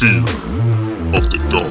Fear of the Dark.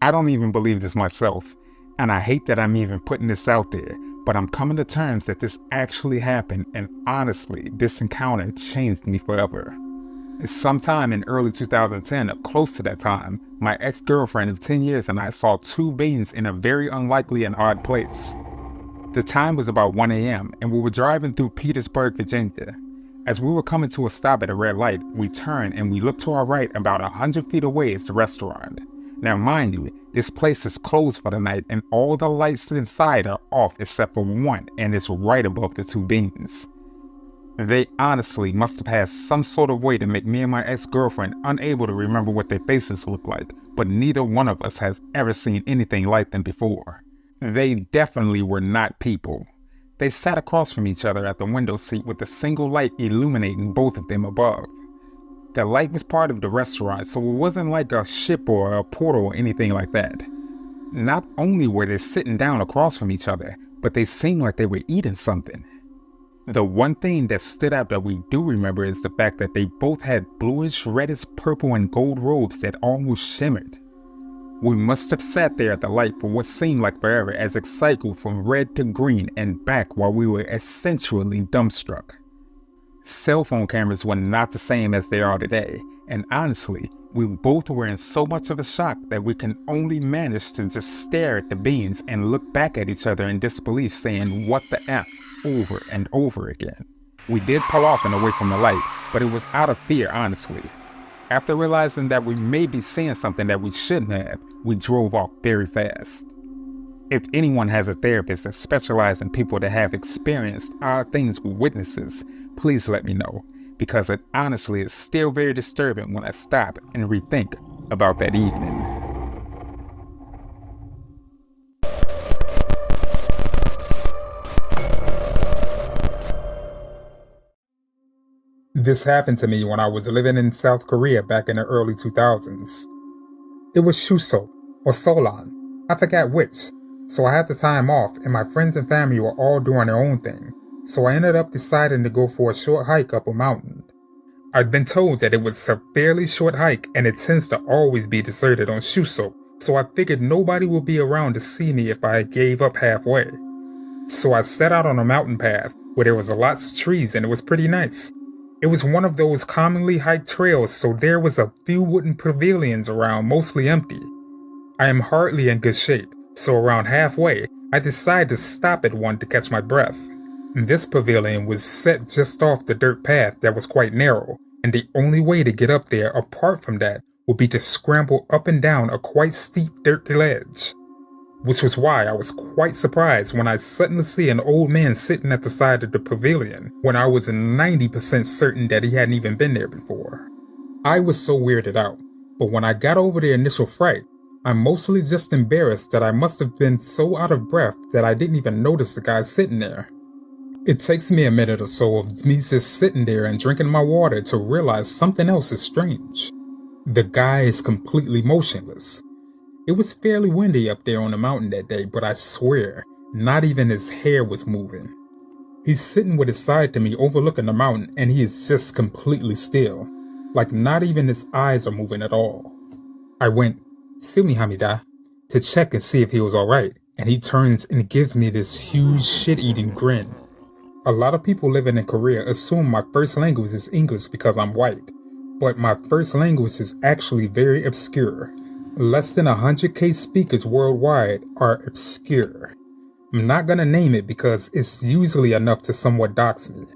I don't even believe this myself, and I hate that I'm even putting this out there, but I'm coming to terms that this actually happened, and honestly, this encounter changed me forever. Sometime in early 2010, or close to that time, my ex-girlfriend of 10 years and I saw two beings in a very unlikely and odd place. The time was about 1 a.m., and we were driving through Petersburg, Virginia. As we were coming to a stop at a red light, we turned and we looked to our right. About 100 feet away is the restaurant. Now mind you, this place is closed for the night and all the lights inside are off except for one, and it's right above the two beings. They honestly must have had some sort of way to make me and my ex-girlfriend unable to remember what their faces looked like, but neither one of us has ever seen anything like them before. They definitely were not people. They sat across from each other at the window seat with a single light illuminating both of them above. The light was part of the restaurant, so it wasn't like a ship or a portal or anything like that. Not only were they sitting down across from each other, but they seemed like they were eating something. The one thing that stood out that we do remember is the fact that they both had bluish, reddish, purple, and gold robes that almost shimmered. We must have sat there at the light for what seemed like forever as it cycled from red to green and back while we were essentially dumbstruck. Cell phone cameras were not the same as they are today, and honestly, we both were in so much of a shock that we can only manage to just stare at the beings and look back at each other in disbelief saying what the F over and over again. We did pull off and away from the light, but it was out of fear honestly. After realizing that we may be seeing something that we shouldn't have, we drove off very fast. If anyone has a therapist that specializes in people that have experienced odd things with witnesses, please let me know, because it honestly is still very disturbing when I stop and rethink about that evening. This happened to me when I was living in South Korea back in the early 2000s. It was Chuseok, or Solan, I forgot which, so I had the time off and my friends and family were all doing their own thing, so I ended up deciding to go for a short hike up a mountain. I'd been told that it was a fairly short hike and it tends to always be deserted on Chuseok, so I figured nobody would be around to see me if I gave up halfway. So I set out on a mountain path where there was lots of trees and it was pretty nice. It was one of those commonly hiked trails, so there was a few wooden pavilions around, mostly empty. I am hardly in good shape, so around halfway, I decided to stop at one to catch my breath. This pavilion was set just off the dirt path that was quite narrow, and the only way to get up there apart from that would be to scramble up and down a quite steep dirt ledge. Which was why I was quite surprised when I suddenly see an old man sitting at the side of the pavilion when I was 90% certain that he hadn't even been there before. I was so weirded out, but when I got over the initial fright, I'm mostly just embarrassed that I must have been so out of breath that I didn't even notice the guy sitting there. It takes me a minute or so of me just sitting there and drinking my water to realize something else is strange. The guy is completely motionless. It was fairly windy up there on the mountain that day, but I swear, not even his hair was moving. He's sitting with his side to me overlooking the mountain and he is just completely still, like not even his eyes are moving at all. I went, "Sumi Hamida," to check and see if he was alright, and he turns and gives me this huge shit-eating grin. A lot of people living in Korea assume my first language is English because I'm white, but my first language is actually very obscure. Less than 100k speakers worldwide are obscure. I'm not gonna name it because it's usually enough to somewhat dox me.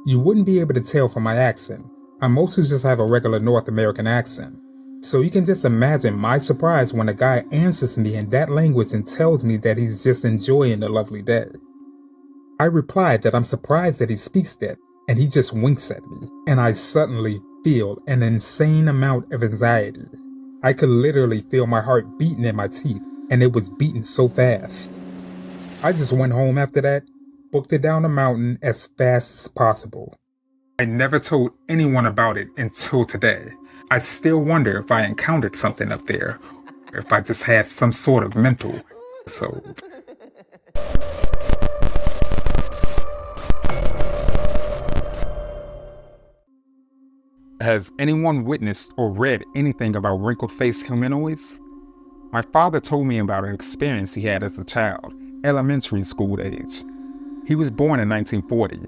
You wouldn't be able to tell from my accent. I mostly just have a regular North American accent. So you can just imagine my surprise when a guy answers me in that language and tells me that he's just enjoying the lovely day. I replied that I'm surprised that he speaks that, and he just winks at me, and I suddenly feel an insane amount of anxiety. I could literally feel my heart beating in my teeth, and it was beating so fast. I just went home after that, booked it down the mountain as fast as possible. I never told anyone about it until today. I still wonder if I encountered something up there, or if I just had some sort of mental episode. Has anyone witnessed or read anything about wrinkled-faced humanoids? My father told me about an experience he had as a child, elementary school age. He was born in 1940.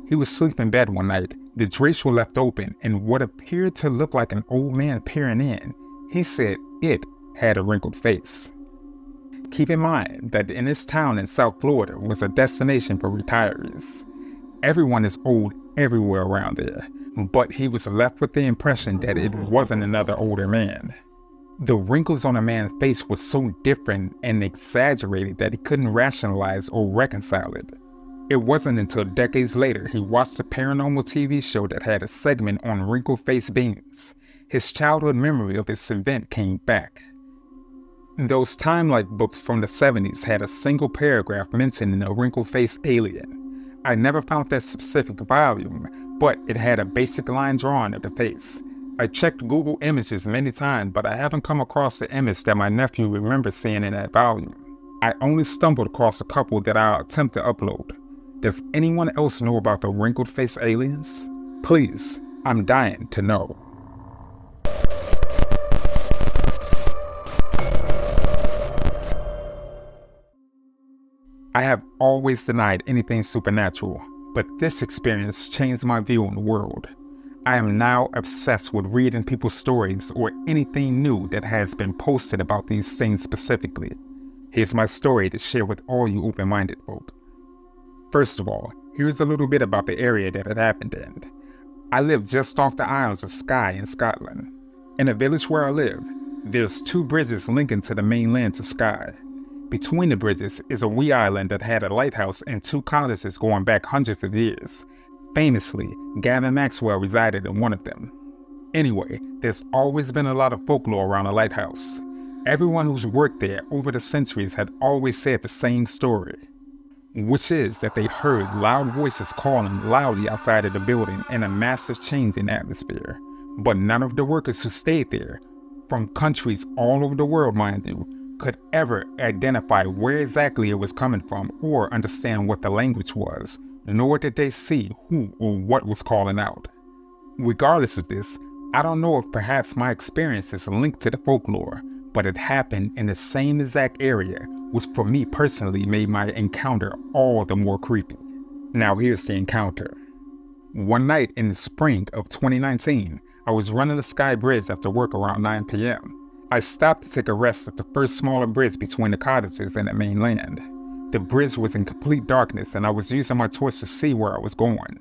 He was asleep in bed one night. The drapes were left open, and what appeared to look like an old man peering in. He said it had a wrinkled face. Keep in mind that in this town in South Florida was a destination for retirees. Everyone is old everywhere around there, but he was left with the impression that it wasn't another older man. The wrinkles on a man's face were so different and exaggerated that he couldn't rationalize or reconcile it. It wasn't until decades later he watched a paranormal TV show that had a segment on wrinkled-faced beings. His childhood memory of this event came back. Those Time-Life books from the 70s had a single paragraph mentioning a wrinkled-faced alien. I never found that specific volume, but it had a basic line drawing of the face. I checked Google Images many times, but I haven't come across the image that my nephew remembers seeing in that volume. I only stumbled across a couple that I'll attempt to upload. Does anyone else know about the wrinkled-faced aliens? Please, I'm dying to know. I have always denied anything supernatural, but this experience changed my view on the world. I am now obsessed with reading people's stories or anything new that has been posted about these things specifically. Here's my story to share with all you open-minded folk. First of all, here's a little bit about the area that it happened in. I live just off the Isles of Skye in Scotland. In the village where I live, there's 2 bridges linking to the mainland to Skye. Between the bridges is a wee island that had a lighthouse and 2 cottages going back hundreds of years. Famously, Gavin Maxwell resided in one of them. Anyway, there's always been a lot of folklore around the lighthouse. Everyone who's worked there over the centuries had always said the same story, which is that they heard loud voices calling loudly outside of the building and a massive change in atmosphere. But none of the workers who stayed there, from countries all over the world mind you, could ever identify where exactly it was coming from or understand what the language was, nor did they see who or what was calling out. Regardless of this, I don't know if perhaps my experience is linked to the folklore, but it happened in the same exact area, which for me personally made my encounter all the more creepy. Now here's the encounter. One night in the spring of 2019, I was running the Skye Bridge after work around 9 p.m. I stopped to take a rest at the first smaller bridge between the cottages and the mainland. The bridge was in complete darkness and I was using my torch to see where I was going.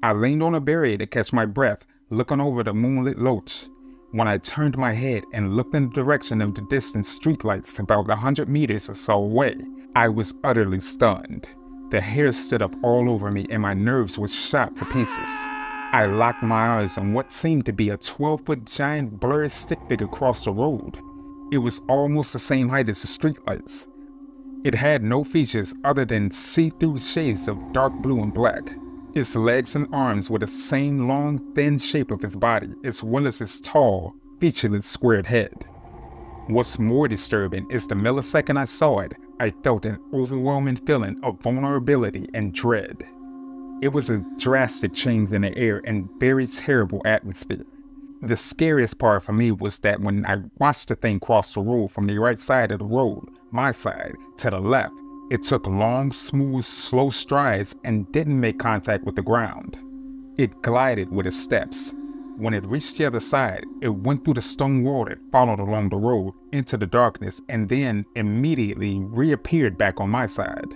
I leaned on a barrier to catch my breath, looking over the moonlit loach. When I turned my head and looked in the direction of the distant streetlights about 100 meters or so away, I was utterly stunned. The hair stood up all over me and my nerves were shot to pieces. I locked my eyes on what seemed to be a 12-foot giant blurry stick figure across the road. It was almost the same height as the streetlights. It had no features other than see-through shades of dark blue and black. Its legs and arms were the same long, thin shape of its body, as well as its tall, featureless squared head. What's more disturbing is the millisecond I saw it, I felt an overwhelming feeling of vulnerability and dread. It was a drastic change in the air and very terrible atmosphere. The scariest part for me was that when I watched the thing cross the road from the right side of the road, my side, to the left, it took long, smooth, slow strides and didn't make contact with the ground. It glided with its steps. When it reached the other side, it went through the stone wall that followed along the road into the darkness and then immediately reappeared back on my side.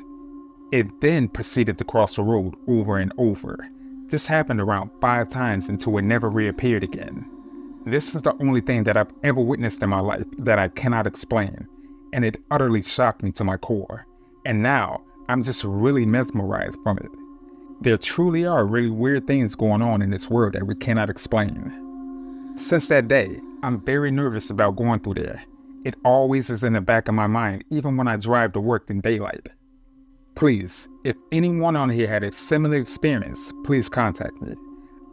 It then proceeded to cross the road over and over. This happened around 5 times until it never reappeared again. This is the only thing that I've ever witnessed in my life that I cannot explain, and it utterly shocked me to my core. And now, I'm just really mesmerized from it. There truly are really weird things going on in this world that we cannot explain. Since that day, I'm very nervous about going through there. It always is in the back of my mind, even when I drive to work in daylight. Please, if anyone on here had a similar experience, please contact me.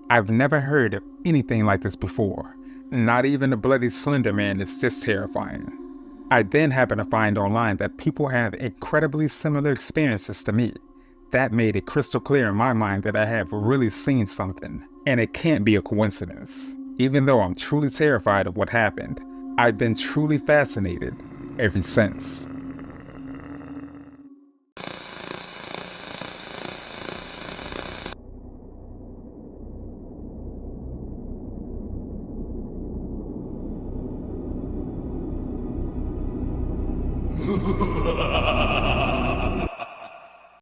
I've never heard of anything like this before. Not even the bloody Slender Man is this terrifying. I then happened to find online that people have incredibly similar experiences to me. That made it crystal clear in my mind that I have really seen something, and it can't be a coincidence. Even though I'm truly terrified of what happened, I've been truly fascinated ever since.